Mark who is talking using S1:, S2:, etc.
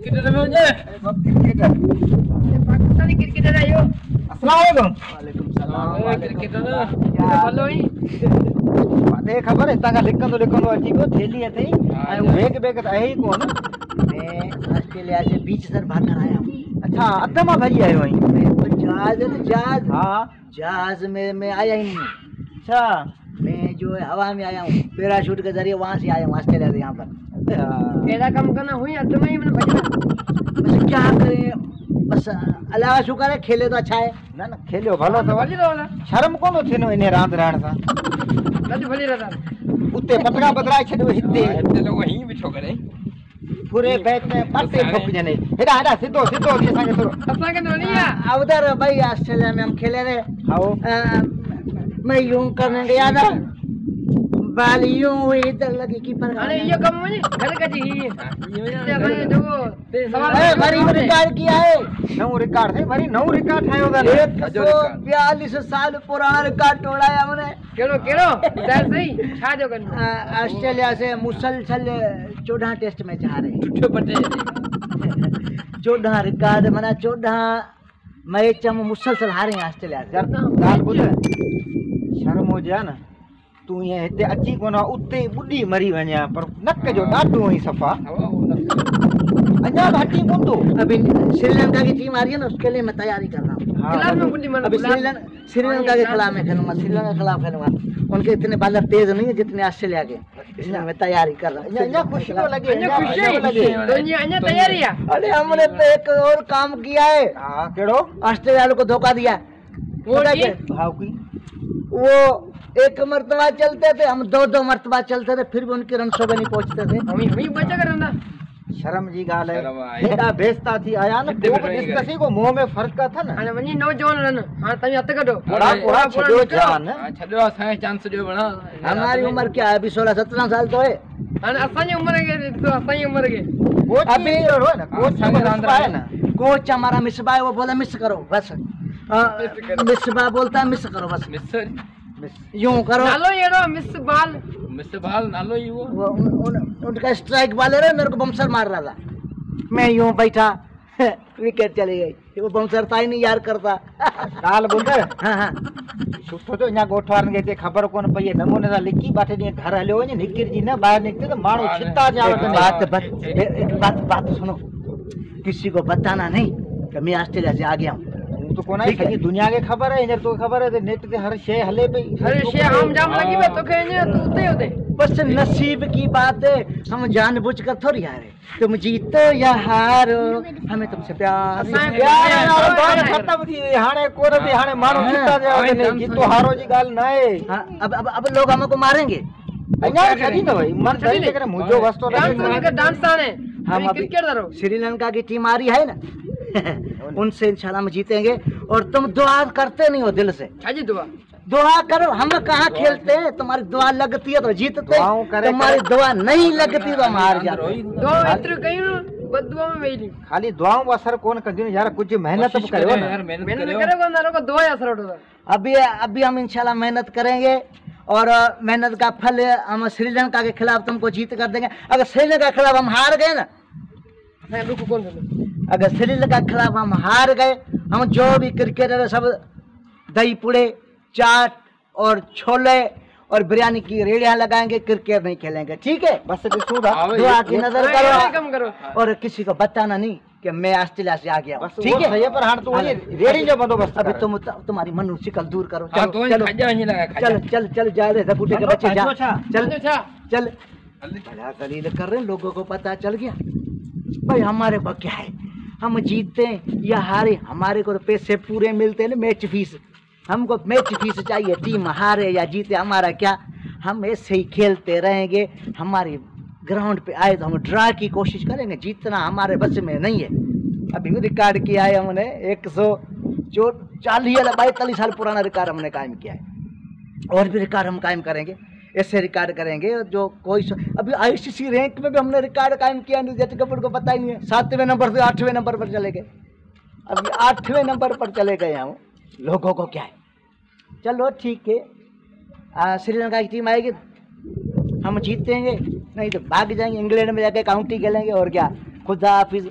S1: Cricketer में मुझे
S2: Pakistani cricketer आयो।
S3: अस्सलाम वालेकुम।
S4: वालेकुम सलाम।
S1: क्रिकेटर
S2: क्या बोलो ही
S3: दे खबर है ताका लिखंदो अची को थैली अथई
S1: हाँ,
S3: बैग बैग त आहे कोन।
S4: मैं ऑस्ट्रेलिया से बीच सर भाकर आया हूँ।
S3: अच्छा अध मां भजी आयो आहीं।
S4: मैं वो जहाज है ना जहाज,
S3: हाँ
S4: जहाज में मैं आया ही नहीं।
S3: अच्छा
S4: मैं जो है हवा में आया हूँ, पैराशूट के जरिए वहाँ से आया हूँ ऑस्ट्रेलिया से यहाँ पर।
S2: एड़ा काम करना हुई अतमा ही मैंने भजना
S4: बस क्या करें, बस अल्लाह का शुक्र है, खेले तो अच्छा है।
S3: ना ना खेलियो भलो तो
S2: भली रहला
S3: शर्म कोन थिनो इने रांद रहण सा।
S2: दादी भली रहला
S3: उते पटका बदराए छडो हिते
S1: इतने लोग वहीं बिठो करे
S3: पूरे बैठ में पट्टे ठोक जने हेडा हेडा सीधो सीधो के संगे थोड़ो
S2: असा के ननिया
S4: उधर भाई ऑस्ट्रेलिया में हम खेले रहे।
S3: आओ
S4: मैं यूं करने गया था, बाल यूं हुई इधर लगी कीपर।
S2: अरे ये कम मुझे घर का जी ये भाई देखो
S4: अरे मरी रिकॉर्ड किया है,
S3: नौ रिकॉर्ड थे मरी नौ रिकॉर्ड ठायो दा
S4: 142 साल पुराना रिकॉर्ड तोड़ा है हमने।
S2: केड़ो केड़ो उधर सही छा जो करना
S4: ऑस्ट्रेलिया से मुसलसल 14 टेस्ट मैच हारे।
S1: टुट्टे पट्टे
S4: 14 रिकॉर्ड मना 14 मैच हम मुसलसल हारे हैं ऑस्ट्रेलिया से।
S3: जर गाल बुध शर्म हो जा ना तू ये हिते अची कोन उते बुडी मरी वञा पर नक जो ॾाढो ही सफ़ा अञा घटी कोन तो।
S4: अभी श्रीलंका की टीम आ रही है ना, उसके लिए मैं तैयारी कर रहा हूँ।
S2: क्लास में बुड्ढी मन
S4: अभी श्रीलंका के खिलाफ मैं खेलूंगा, श्रीलंका के खिलाफ खेलूंगा। उनके इतने बॉलर तेज नहीं है जितने ऑस्ट्रेलिया के, इसलिए मैं तैयारी कर रहा हूँ।
S3: अञा खुशी तो लगे
S2: अन्य खुशी तो ये अन्य तैयारी है।
S4: अरे हमने तो एक और काम किया है,
S3: हां केड़ो
S4: ऑस्ट्रेलिया को धोखा दिया।
S2: वो ये
S3: भाव की
S4: वो एक मर्तबा चलते थे, हम दो मर्तबा चलते थे, फिर भी उनके रन सौ पे नहीं पहुंचते थे।
S2: हम बचा करना
S3: शर्म जी गाल है
S1: शर्म आहे।
S3: हेडा बेस्ता थी आया ना
S1: हिते
S3: को
S1: बि रही
S3: डिस्कसी को मुंह में फर्क था ना।
S2: अने वनी नौजवान रन हां तभी हथ कढो
S3: पूरा पूरा छड़ो जान
S1: छॾियो असांखे चांस ॾियो बणा
S4: हमारी उम्र क्या है, अभी 16-17 साल तो है।
S2: अने असांजी उम्र के तो असांजी उम्र के
S3: कोच
S4: अभी
S3: रो ना कोच
S1: संग
S3: का
S1: रांद
S3: है ना।
S4: कोच हमारा मिसबा है, वो बोला मिस करो बस। मिसबा बोलता है मिस करो बस,
S1: मिस्टर
S4: यूं करो।
S2: नालो येड़ो मिस बाल
S1: मिस्टर बाल नालो ही वो
S4: उनका स्ट्राइक वाले रहे, मेरे को बम्सर मार रहा था, मैं यूं बैठा विकेट चली गई। वो बम्सर था ही नहीं यार करता।
S3: गाल बुध
S4: हाँ हाँ
S3: सुठो तो अञा गोठवारन खे हिते ख़बर कोन पई नमूने सां लिकी बाटे ॾींहं घर हलियो वञे निकिर जी न ॿाहिरि निकिते त माण्हू छिता जा
S4: एक बात सुनो, किसी को बताना नहीं कि मैं ऑस्ट्रेलिया से आ गया हूँ।
S3: तो कोन आई सॼी दुनिया खे ख़बर है हींअर तोखे ख़बर है त नेट ते हर शइ हले पई।
S2: अरे शे आम जाम लगी बे तोखे ने तू उते उते
S4: बस नसीब की बात है, हम जानबूझकर थोड़ी हारे। तुम जीतो या हारो हमें तुमसे प्यार
S3: यार बात खत्म थी वई हाणे कोन थी हाणे माण्हू छिता जा वञे जीतो हारो जी ॻाल्हि न आहे।
S4: हाँ, अब लोग हमको मारेंगे।
S3: अञा छॾी न वई मन सही जे करे मुंहिंजो वस्तो
S2: डांस आने
S4: हम अभी
S2: क्रिकेट करो
S4: श्रीलंका की टीम आ रही है ना उनसे इंशाल्लाह हम जीतेंगे। और तुम दुआ करते नहीं हो दिल से,
S2: छाजी दुआ
S4: दुआ करो। हम कहाँ खेलते हैं, तुम्हारी दुआ लगती है तो जीतते, तुम्हारी दुआ नहीं लगती तो हम हार जाते हैं।
S2: दुआ इत्र कयूं बदुआ में वेली
S3: खाली दुआऊं असर कोन कंदियूं यार, कुछ मेहनत भी करियो ना।
S2: मैंने करे को ना को दुआ असर उठो।
S4: अभी हम इंशाल्लाह मेहनत करेंगे और मेहनत का फल हम श्रीलंका के खिलाफ तुमको जीत कर देंगे। अगर श्रीलंका के खिलाफ हम हार गए ना,
S2: रुको कौन
S4: अगर श्रीलंका के खिलाफ हम हार गए, हम जो भी क्रिकेटर है सब दही पुड़े चाट और छोले और बिरयानी की रेड़ियां लगाएंगे, क्रिकेट नहीं खेलेंगे। ठीक है, बस दुआ की नजर करो और किसी को बताना नहीं कि मैं ऑस्ट्रेलिया से आ गया हूँ। ठीक है,
S3: सही पर हां तो रेड़ी जो बंदोबस्त
S4: अभी तुम तुम्हारी मन शिकल दूर करो।
S1: हां तो
S4: चलो
S1: खजा वहीं लगा
S4: चल चल चल जा रे बूटे के बच्चे जा, चल
S2: अच्छा
S4: चल। बड़ा दलील कर रहे हैं, लोगों को पता चल गया भाई हमारे को क्या है, हम जीतते या हारे हमारे को तो पैसे पूरे मिलते हैं ना, मैच फीस। हमको मैच फीस चाहिए, टीम हारे या जीते हमारा क्या, हम ऐसे ही खेलते रहेंगे। हमारे ग्राउंड पे आए तो हम ड्रा की कोशिश करेंगे, जीतना हमारे बस में नहीं है। अभी भी रिकॉर्ड किया है हमने 140-42 साल पुराना रिकॉर्ड हमने कायम किया है, और भी रिकॉर्ड हम कायम करेंगे। ऐसे रिकॉर्ड करेंगे जो कोई अभी आईसीसी रैंक में भी हमने रिकॉर्ड कायम किया, जैसे कपूर को पता ही नहीं है। 7वें नंबर से 8वें नंबर पर चले गए, अभी 8वें नंबर पर चले गए हम। लोगों को क्या है, चलो ठीक है, श्रीलंका की टीम आएगी हम जीतेंगे, नहीं तो भाग जाएंगे इंग्लैंड में जाके काउंटी खेलेंगे। और क्या, खुदा हाफिज।